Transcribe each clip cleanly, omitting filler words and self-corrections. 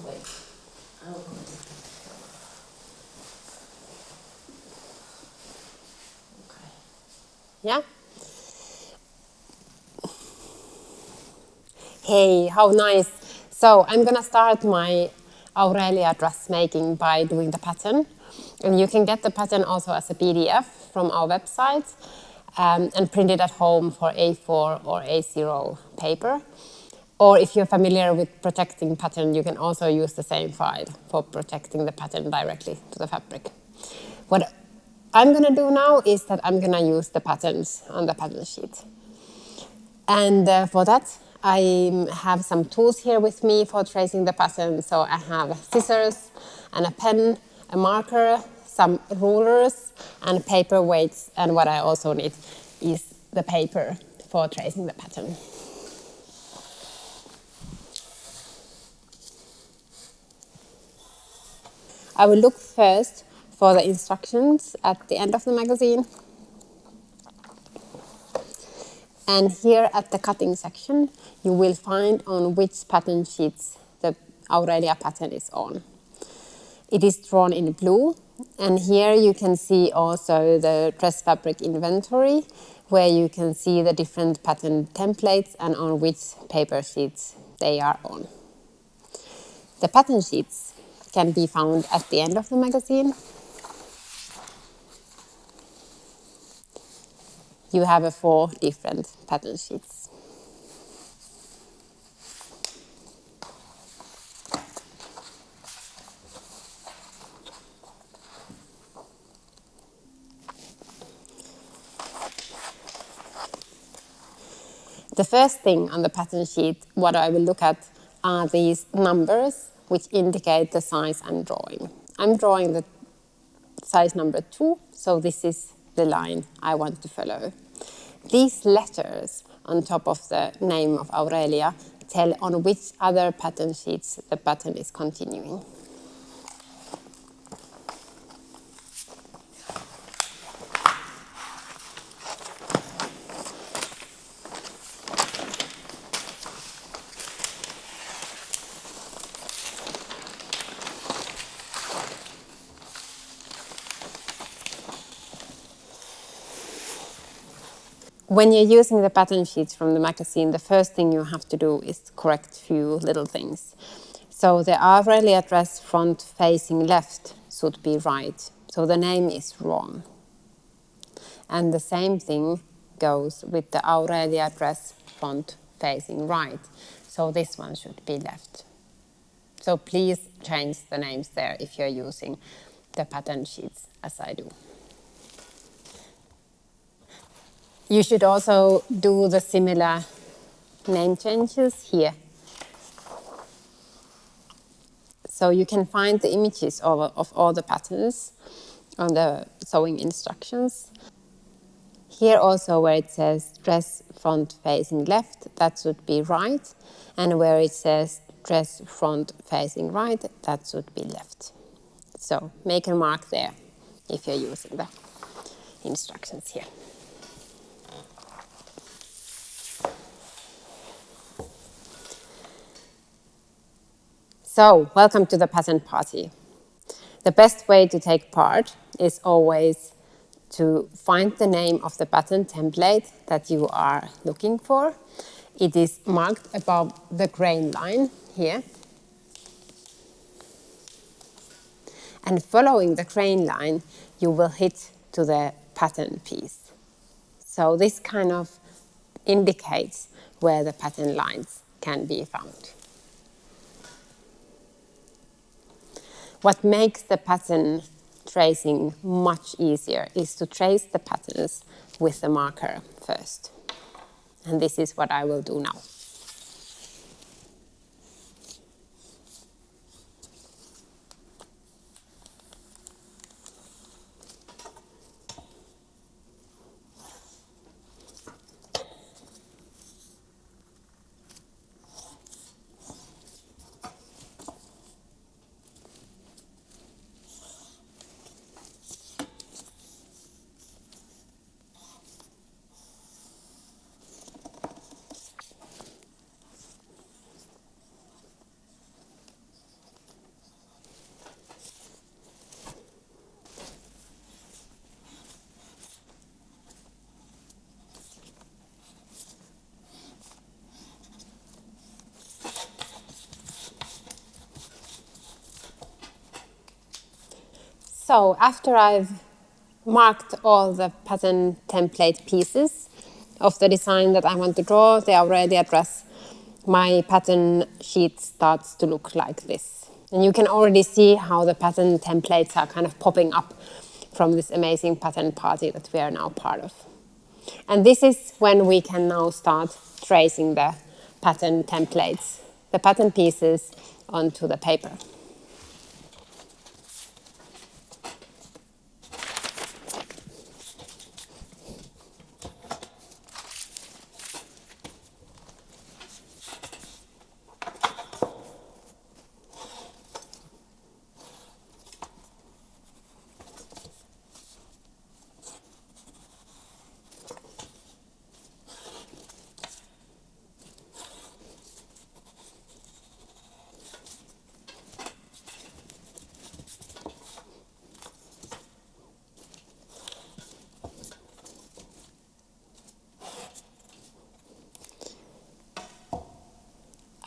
wait. Okay. Yeah? Hey, how nice. So I'm gonna start my Aurelia dressmaking by doing the pattern. And you can get the pattern also as a PDF from our website and print it at home for A4 or A0 paper. Or if you're familiar with protecting pattern, you can also use the same file for protecting the pattern directly to the fabric. What I'm gonna do now is that I'm gonna use the patterns on the pattern sheet. And for that, I have some tools here with me for tracing the pattern. So I have scissors and a pen, a marker, some rulers and paper weights. And what I also need is the paper for tracing the pattern. I will look first for the instructions at the end of the magazine. And here at the cutting section, you will find on which pattern sheets the Aurelia pattern is on. It is drawn in blue, and here you can see also the dress fabric inventory, where you can see the different pattern templates and on which paper sheets they are on. The pattern sheets can be found at the end of the magazine. You have 4 different pattern sheets. The first thing on the pattern sheet, what I will look at are these numbers which indicate the size I'm drawing. I'm drawing the size number 2, so this is the line I want to follow. These letters on top of the name of Aurelia tell on which other pattern sheets the pattern is continuing. When you're using the pattern sheets from the magazine, the first thing you have to do is correct a few little things. So the Aurelia dress front facing left should be right. So the name is wrong. And the same thing goes with the Aurelia dress front facing right. So this one should be left. So please change the names there if you're using the pattern sheets as I do. You should also do the similar name changes here. So you can find the images of all the patterns on the sewing instructions. Here also where it says dress front facing left, that should be right. And where it says dress front facing right, that should be left. So make a mark there if you're using the instructions here. So, welcome to the pattern party. The best way to take part is always to find the name of the pattern template that you are looking for. It is marked above the grain line here. And following the grain line, you will hit to the pattern piece. So this kind of indicates where the pattern lines can be found. What makes the pattern tracing much easier is to trace the patterns with the marker first. And this is what I will do now. So after I've marked all the pattern template pieces of the design that I want to draw, the Aurelia dress, my pattern sheet starts to look like this. And you can already see how the pattern templates are kind of popping up from this amazing pattern party that we are now part of. And this is when we can now start tracing the pattern templates, the pattern pieces onto the paper.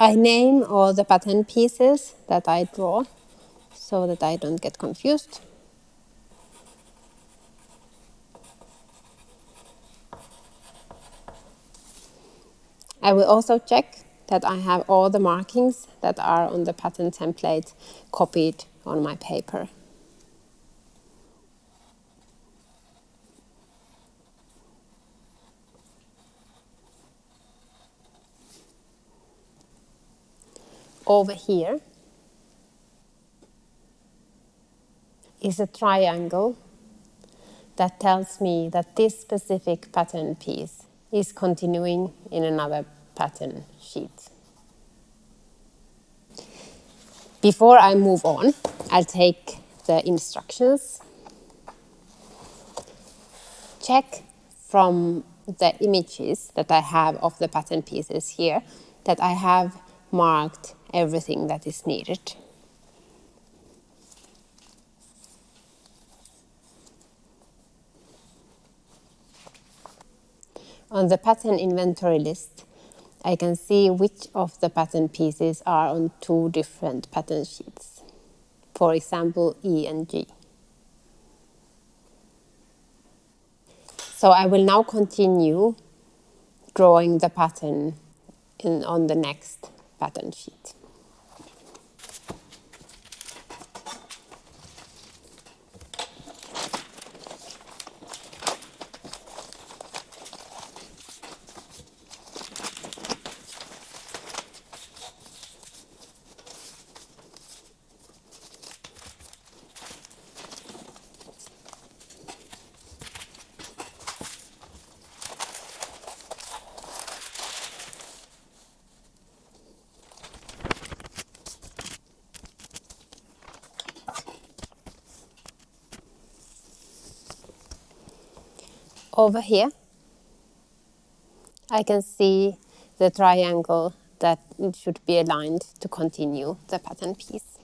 I name all the pattern pieces that I draw so that I don't get confused. I will also check that I have all the markings that are on the pattern template copied on my paper. Over here is a triangle that tells me that this specific pattern piece is continuing in another pattern sheet. Before I move on, I'll take the instructions. Check from the images that I have of the pattern pieces here that I have marked everything that is needed. On the pattern inventory list, I can see which of the pattern pieces are on two different pattern sheets. For example, E and G. So I will now continue drawing the pattern on the next pattern sheet. Over here, I can see the triangle that it should be aligned to continue the pattern piece.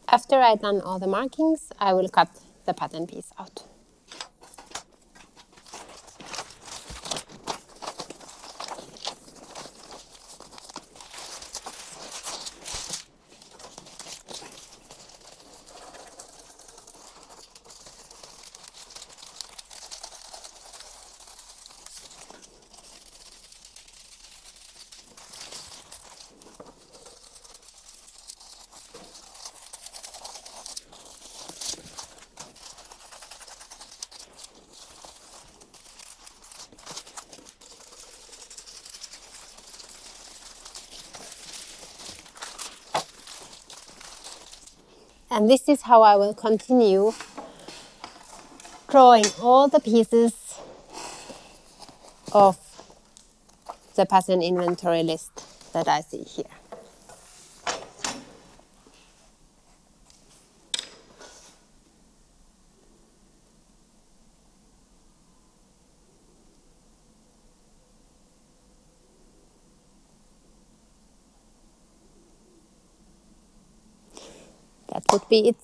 After I've done all the markings, I will cut the pattern piece out. And this is how I will continue drawing all the pieces of the pattern inventory list that I see here. That would be it.